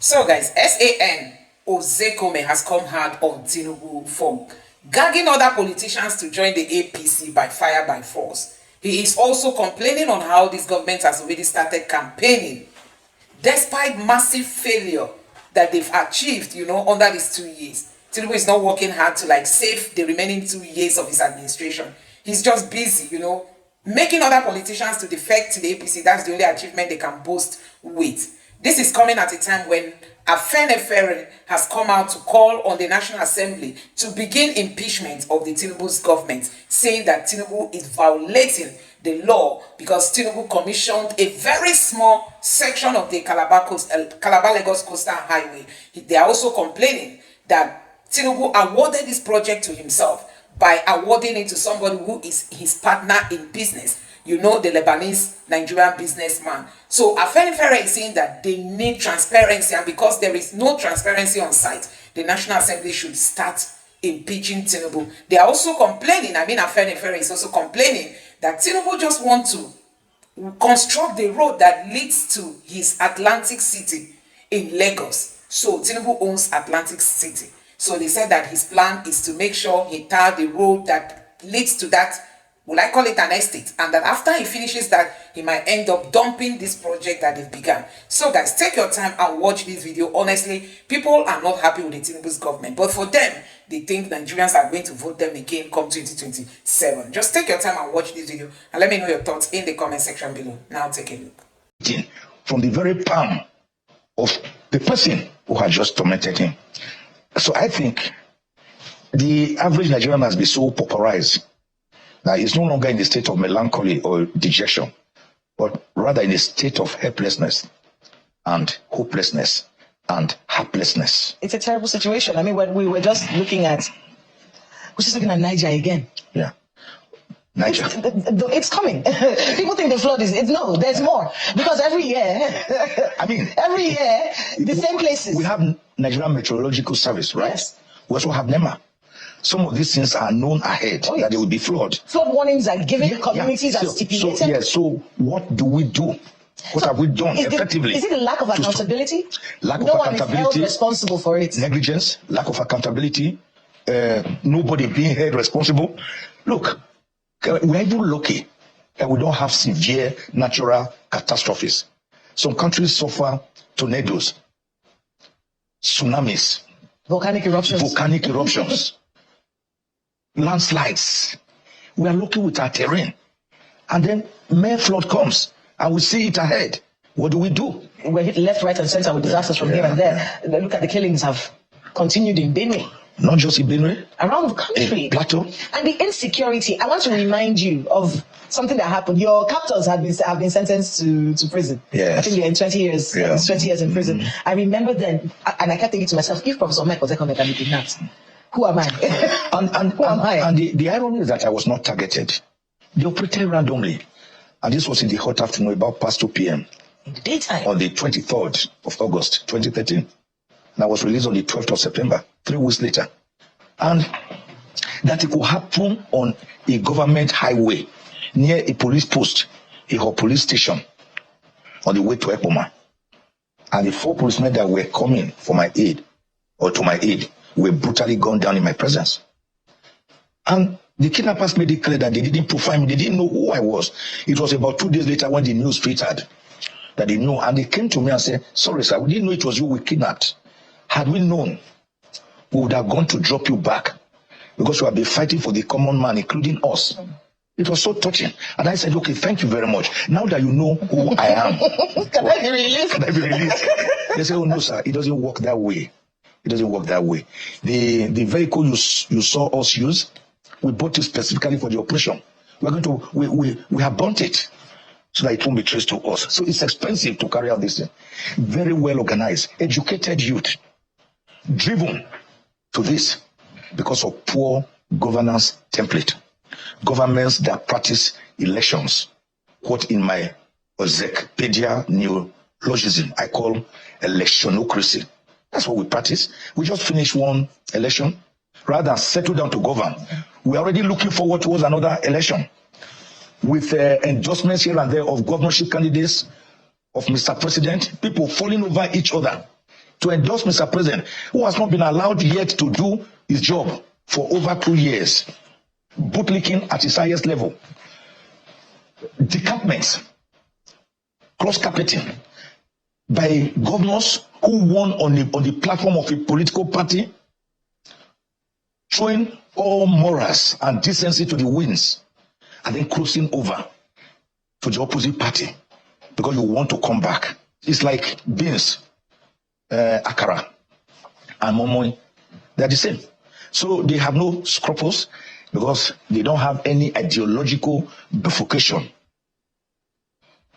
So guys, Ozekhome has come hard on Tinubu for gagging other politicians to join the APC by fire by force. He is also complaining on how this government has already started campaigning despite massive failure that they've achieved, under these 2 years. Tinubu is not working hard to save the remaining 2 years of his administration. He's just busy, making other politicians to defect to the APC. That's the only achievement they can boast with. This is coming at a time when Afenifere has come out to call on the National Assembly to begin impeachment of the Tinubu's government, saying that Tinubu is violating the law because Tinubu commissioned a very small section of the Calabar-Lagos Coastal Highway. They are also complaining that Tinubu awarded this project to himself by awarding it to somebody who is his partner in business. The Lebanese Nigerian businessman. So Afenifere is saying that they need transparency, and because there is no transparency on site, the National Assembly should start impeaching Tinubu. They are also complaining, Afenifere is also complaining that Tinubu just wants to construct the road that leads to his Atlantic City in Lagos. So Tinubu owns Atlantic City. So they said that his plan is to make sure he tar the road that leads to that, will I call it an estate, and that after he finishes that, he might end up dumping this project that they've begun. So guys, take your time and watch this video. Honestly, people are not happy with the Tinubu's government, but for them, they think Nigerians are going to vote them again come 2027. Just take your time and watch this video and let me know your thoughts in the comment section below. Now take a look. From the very palm of the person who had just tormented him. So I think the average Nigerian has been so pauperized that he's no longer in a state of melancholy or dejection, but rather in a state of helplessness and hopelessness and helplessness. It's a terrible situation. When we were just looking at, Niger again. Yeah. Niger. It's coming. People think the flood is, no, there's more. Because every year, the same places. We have Nigerian Meteorological Service, right? Yes. We also have NEMA. Some of these things are known ahead that there will be flood. Flood warnings are given, communities are stipulated. So what do we do? What have we done effectively? Is it a lack of accountability? Lack of accountability. No one is held responsible for it. Negligence, lack of accountability, nobody being held responsible. Look, we're even lucky that we don't have severe natural catastrophes. Some countries suffer tornadoes, tsunamis, volcanic eruptions. Landslides. We are lucky with our terrain. And then mere flood comes and we see it ahead. What do? We're hit left, right, and center with disasters from here and there. Look at the killings have continued in Benue. Not just in Benue. Around the country. Plateau. And the insecurity. I want to remind you of something that happened. Your captors have been sentenced to prison. Yes. I think they're in 20 years. Yeah. 20 years in prison. I remember then, and I kept thinking to myself, if Professor Moke Ozekhome can be kidnapped, who am I? Who am I? And the irony is that I was not targeted. They operated randomly. And this was in the hot afternoon, about past 2 p.m. In the daytime? On the 23rd of August, 2013. And I was released on the 12th of September, 3 weeks later. And that it could happen on a government highway, near a police post, a police station, on the way to Ekpoma. And the 4 policemen that were coming for my aid, or to my aid, were brutally gunned down in my presence. And the kidnappers made it clear that they didn't profile me. They didn't know who I was. It was about 2 days later when the news filtered that they knew. And they came to me and said, sorry, sir, we didn't know it was you we kidnapped. Had we known, we would have gone to drop you back because we have been fighting for the common man, including us. It was so touching. And I said, okay, thank you very much. Now that you know who I am. Can I be released? Can I be released? They say, oh, no, sir, it doesn't work that way. It doesn't work that way. The vehicle you saw us use, we bought it specifically for the operation. We have burnt it so that it won't be traced to us. So it's expensive to carry out this thing. Very well organized, educated youth, driven to this because of poor governance template. Governments that practice elections, what in my Ozekhpedia neologism I call electionocracy. That's what we practice. We just finished one election. Rather than settle down to govern, we're already looking forward towards another election with endorsements here and there of governorship candidates, of Mr. President, people falling over each other to endorse Mr. President, who has not been allowed yet to do his job for over 2 years. Bootlicking at its highest level. Decampments, cross-carpeting by governors who won on the platform of a political party, throwing all morals and decency to the winds, and then crossing over to the opposite party because you want to come back. It's like beans, akara, and momoy. They're the same. So they have no scruples because they don't have any ideological bifurcation.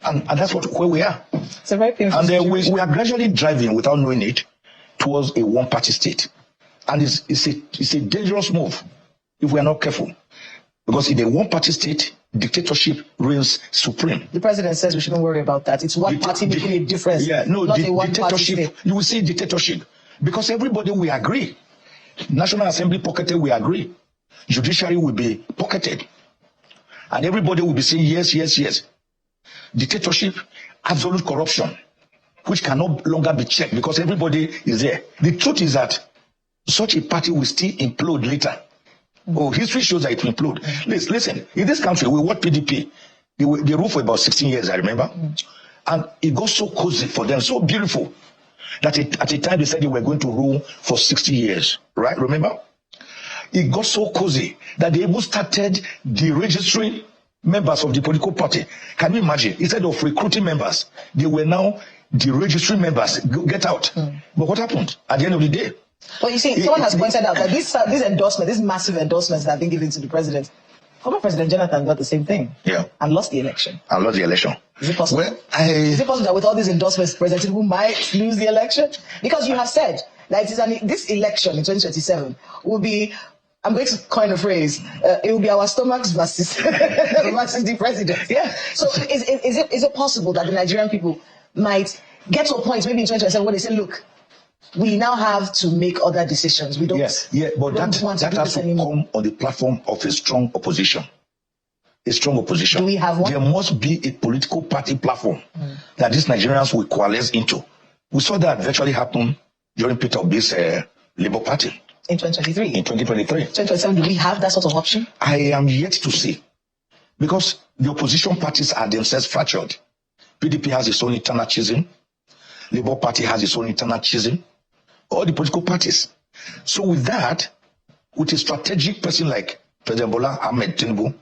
And that's where we are. It's a very painful And we are gradually driving, without knowing it, towards a one-party state. And it's a dangerous move if we are not careful. Because in a one-party state, dictatorship reigns supreme. The president says we shouldn't worry about that. It's one party making a difference. Yeah, no, not a dictatorship. State. You will see dictatorship. Because everybody will agree. National Assembly pocketed, we agree. Judiciary will be pocketed. And everybody will be saying yes, yes, yes. Dictatorship, absolute corruption, which can no longer be checked because everybody is there. The truth is that such a party will still implode later. Oh, history shows that it will implode. Listen, in this country, we watched PDP. They ruled for about 16 years, I remember. And it got so cozy for them, so beautiful, that at a time they said they were going to rule for 60 years. Right? Remember? It got so cozy that they even started deregistering members of the political party. Can you imagine? Instead of recruiting members, they were now deregistering members. Get out. But what happened at the end of the day? Well, you see, someone has pointed out that these endorsements, these massive endorsements that have been given to the president, former President Jonathan got the same thing. Yeah. And lost the election. Is it possible? Well, is it possible that with all these endorsements, President Tinubu might lose the election? Because you have said that this election in 2027 will be, I'm going to coin a phrase, it will be our stomachs versus the president. Yeah. So is it possible that the Nigerian people might get to a point, maybe in 2027, where they say, look, we now have to make other decisions. We don't. Yes, yeah, but that has to come on the platform of a strong opposition. A strong opposition. Do we have one? There must be a political party platform that these Nigerians will coalesce into. We saw that virtually happen during Peter Obi's Labour Party. In 2023. In 2023. 2027, do we have that sort of option? I am yet to see. Because the opposition parties are themselves fractured. PDP has its own internal schism. Labour Party has its own internal schism. All the political parties. So with that, with a strategic person like President Bola Ahmed Tinubu,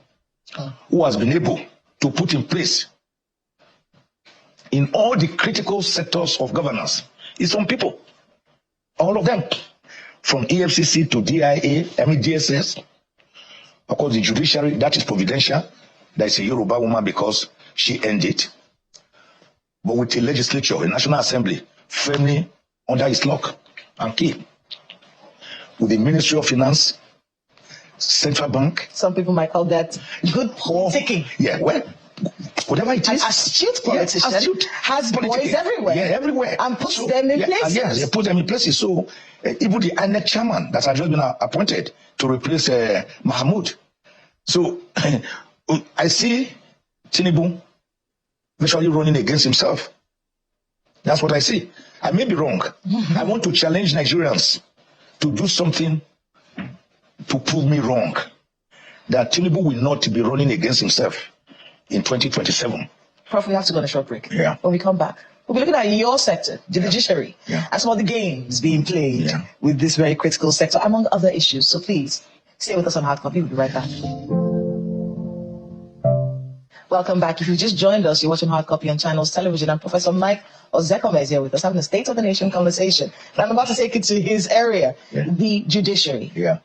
who has been able to put in place in all the critical sectors of governance, is some people. All of them. From EFCC to DIA, DSS. Of course, the judiciary, that is providential. That is a Yoruba woman because she earned it. But with the legislature, the National Assembly, firmly under its lock and key. With the Ministry of Finance, Central Bank. Some people might call that good politicking. Yeah, well, whatever it is. An astute politician has boys everywhere. Yeah, everywhere. And puts them in places. Yeah, they put them in places. So even the INEC chairman that has just been appointed to replace Mahmoud. So I see Tinubu virtually running against himself. That's what I see. I may be wrong. I want to challenge Nigerians to do something to prove me wrong. That Tinubu will not be running against himself in 2027. Prof, we have to go on a short break. Yeah. When we come back, we'll be looking at your sector, the judiciary, and some of the games being played with this very critical sector, among other issues. So please, stay with us on Hard Copy. We'll be right back. Welcome back. If you just joined us, you're watching Hard Copy on Channels Television, and Professor Moke Ozekhome is here with us, having a State of the Nation conversation. And I'm about to take it to his area, the judiciary. Yeah.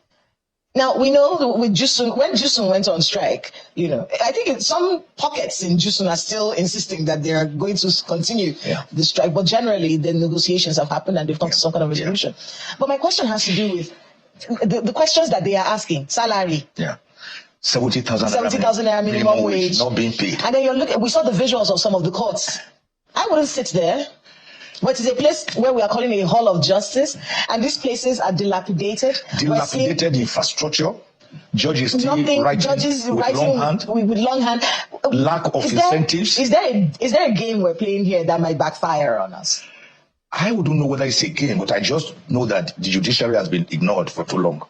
Now, we know that with Jusun, when Jusun went on strike, I think some pockets in Jusun are still insisting that they are going to continue the strike. But generally, the negotiations have happened and they've come to some kind of resolution. But my question has to do with the questions that they are asking. Salary. Yeah. 70,000 naira minimum wage. Not being paid. And then we saw the visuals of some of the courts. I wouldn't sit there. But it's a place where we are calling a hall of justice, and these places are dilapidated. Dilapidated infrastructure. Judges still writing with long hand. Lack of incentives. Is there a game we're playing here that might backfire on us? I wouldn't know whether it's a game, but I just know that the judiciary has been ignored for too long.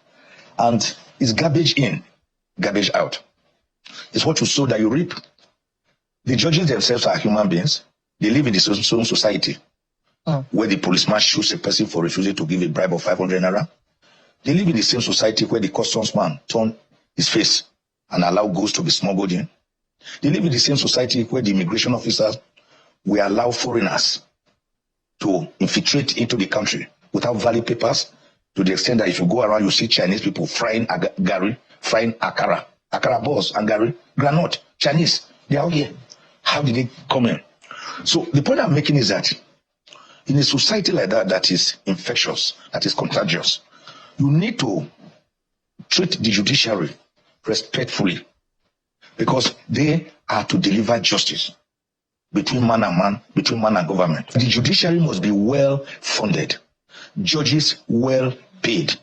And it's garbage in, garbage out. It's what you sow that you reap. The judges themselves are human beings. They live in the same society where the policeman shoots a person for refusing to give a bribe of 500 naira. They live in the same society where the customs man turn his face and allow goods to be smuggled in. They live in the same society where the immigration officers will allow foreigners to infiltrate into the country without valid papers, to the extent that if you go around, you see Chinese people frying gari, frying akara balls and gari, granite, Chinese. They are all here. How did they come in? So the point I'm making is that in a society like that, that is infectious, that is contagious, you need to treat the judiciary respectfully, because they are to deliver justice between man and man, between man and government. The judiciary must be well funded, judges well paid,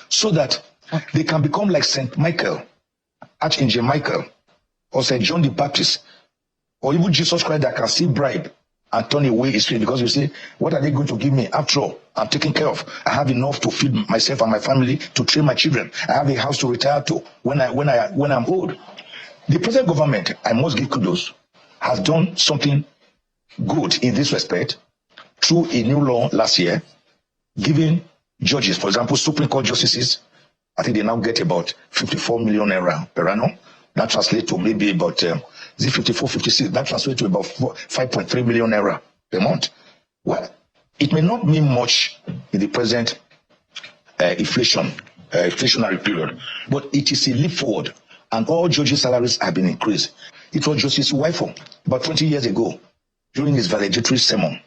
so that they can become like St. Michael, Archangel Michael, or St. John the Baptist, or even Jesus Christ, that can still bribe and turn away his face, because you say, what are they going to give me? After all, I'm taken care of. I have enough to feed myself and my family, to train my children. I have a house to retire to when I'm old. The present government, I must give kudos, has done something good in this respect through a new law last year, giving judges, for example, Supreme Court justices, I think they now get about 54 million naira per annum. That translates to maybe about 54, 56. That translates to about 5.3 million naira per month. Well, it may not mean much in the present inflationary period, but it is a leap forward, and all judges' salaries have been increased. It was Justice Waifo about 20 years ago, during his valedictory sermon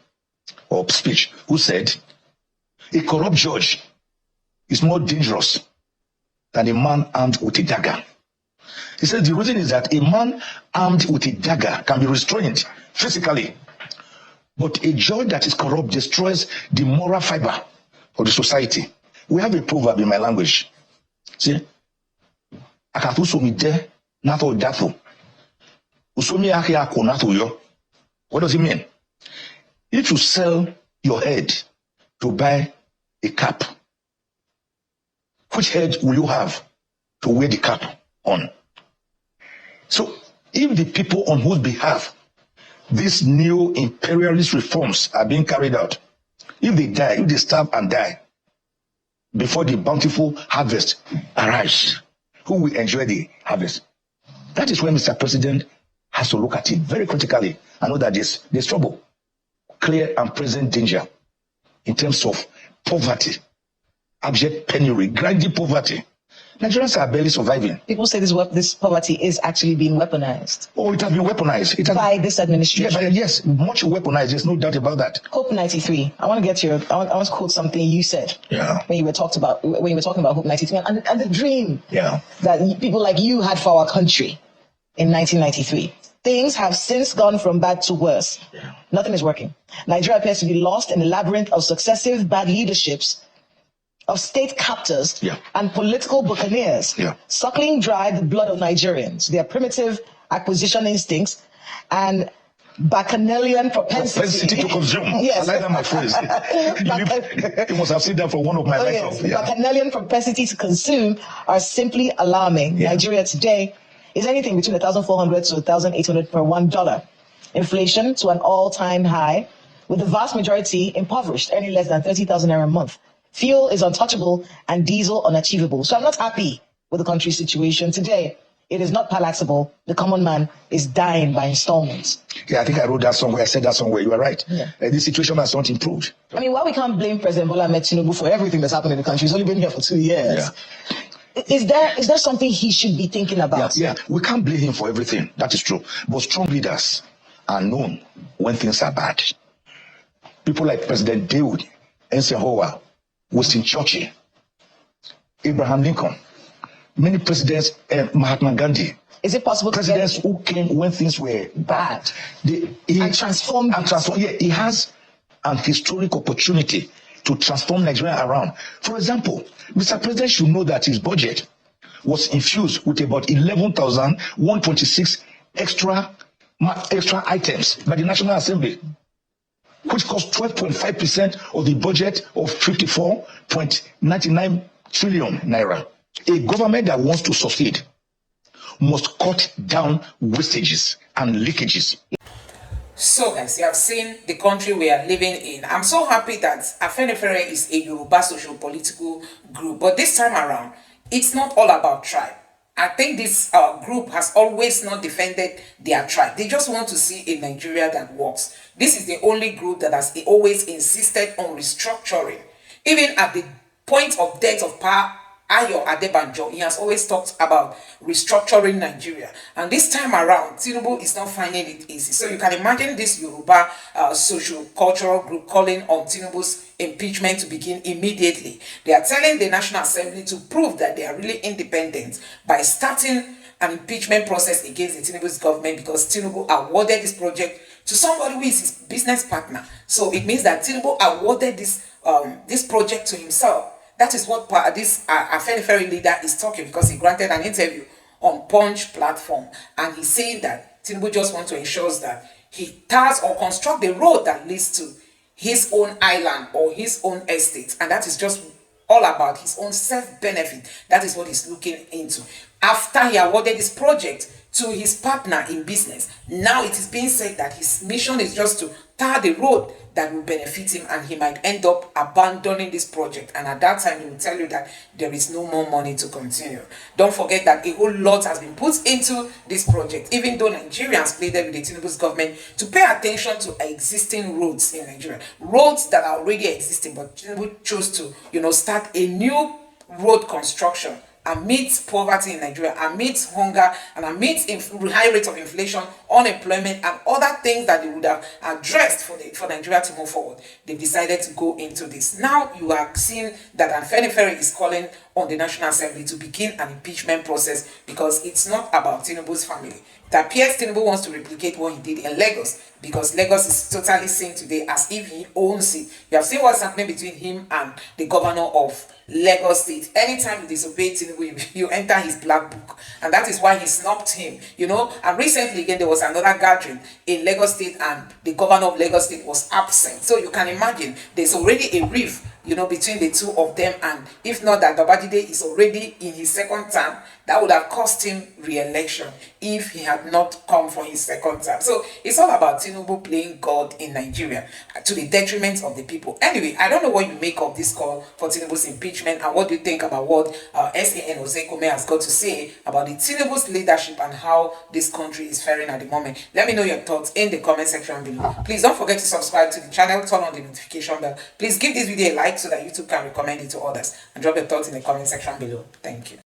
or speech, who said, a corrupt judge is more dangerous than a man armed with a dagger. He said the reason is that a man armed with a dagger can be restrained physically, but a judge that is corrupt destroys the moral fiber of the society. We have a proverb in my language. See, what does it mean? If you sell your head to buy a cap, which head will you have to wear the cap on? So if the people on whose behalf these new imperialist reforms are being carried out, if they die, if they starve and die before the bountiful harvest arrives, who will enjoy the harvest? That is when Mr. President has to look at it very critically and know that there's trouble, clear and present danger in terms of poverty, abject penury, grinding poverty. Nigerians are barely surviving. People say this poverty is actually being weaponized. Oh, it has been weaponized. It has by this administration. Yes, much weaponized. There's no doubt about that. Hope 93. I want to get I want to quote something you said. Yeah. When you were talking about Hope 93 and the dream. Yeah. That people like you had for our country in 1993. Things have since gone from bad to worse. Yeah. Nothing is working. Nigeria appears to be lost in a labyrinth of successive bad leaderships, of state captors and political buccaneers, suckling dry the blood of Nigerians, their primitive acquisition instincts and bacchanalian propensity to consume. Yes. I like that, my phrase. You must have seen that for one of my lectures. Yes. Bacchanalian propensity to consume are simply alarming. Yeah. Nigeria today is anything between 1,400 to 1,800 per $1. Inflation to an all-time high, with the vast majority impoverished, earning less than 30,000 naira a month. Fuel is untouchable and diesel unachievable. So I'm not happy with the country's situation today. It is not palatable. The common man is dying by installments. Yeah, I think I wrote that somewhere. I said that somewhere. You are right. Yeah. The situation has not improved. I mean, why we can't blame President Bola Ahmed Tinubu for everything that's happened in the country? He's only been here for 2 years. Yeah. Is there something he should be thinking about? Yeah, we can't blame him for everything. That is true. But strong leaders are known when things are bad. People like President Dawood Ensenhowa, Winston Churchill, Abraham Lincoln, many presidents, Mahatma Gandhi. Is it possible presidents who came when things were bad? And transformed. Yeah, he has an historic opportunity to transform Nigeria around. For example, Mr. President should know that his budget was infused with about 11,126 extra items by the National Assembly. which costs 12.5% of the budget of 54.99 trillion naira. A government that wants to succeed must cut down wastages and leakages. So guys, you have seen the country we are living in. I'm so happy that Afenifere is a Yoruba social political group, but this time around, it's not all about tribe. I think this group has always not defended their tribe. They just want to see a Nigeria that works. This is the only group that has always insisted on restructuring. Even at the point of death of Pa Ayo Adebanjo, he has always talked about restructuring Nigeria. And this time around, Tinubu is not finding it easy. So you can imagine this Yoruba social cultural group calling on Tinubu's impeachment to begin immediately. They are telling the National Assembly to prove that they are really independent by starting an impeachment process against the Tinubu's government, because Tinubu awarded this project to somebody who is his business partner. So it means that Tinubu awarded this project to himself. That is what this Afenifere leader is talking, because he granted an interview on Punch platform, and he's saying that Tinubu just wants to ensure that he tars or construct the road that leads to his own island or his own estate, and that is just all about his own self-benefit. That is what he's looking into. After he awarded this project to his partner in business, now it is being said that his mission is just to tar the road that will benefit him, and he might end up abandoning this project, and at that time he will tell you that there is no more money to continue. Don't forget that a whole lot has been put into this project, even though Nigerians pleaded with the Tinubu's government to pay attention to existing roads in Nigeria, roads that are already existing, but Tinubu chose to start a new road construction amidst poverty in Nigeria, amidst hunger, and amidst high rate of inflation, unemployment, and other things that they would have addressed for Nigeria to move forward. They've decided to go into this. Now you are seeing that Afenifere is calling on the National Assembly to begin an impeachment process, because it's not about Tinubu's family. It appears Tinubu wants to replicate what he did in Lagos, because Lagos is totally seen today as if he owns it. You have seen what's happening between him and the governor of Lagos State. Anytime you disobey Tinubu, you enter his black book, and that is why he snubbed him. And recently again there was another gathering in Lagos State, and the governor of Lagos State was absent. So you can imagine there's already a rift between the two of them, and if not that Babajide is already in his second term, that would have cost him re-election if he had not come for his second term. So it's all about Tinubu playing God in Nigeria to the detriment of the people. Anyway, I don't know what you make of this call for Tinubu's impeachment, and what do you think about what Moke Ozekhome has got to say about the Tinubu's leadership and how this country is faring at the moment. Let me know your thoughts in the comment section below. Please don't forget to subscribe to the channel, turn on the notification bell. Please give this video a like so that YouTube can recommend it to others, and drop your thoughts in the comment section below. Thank you.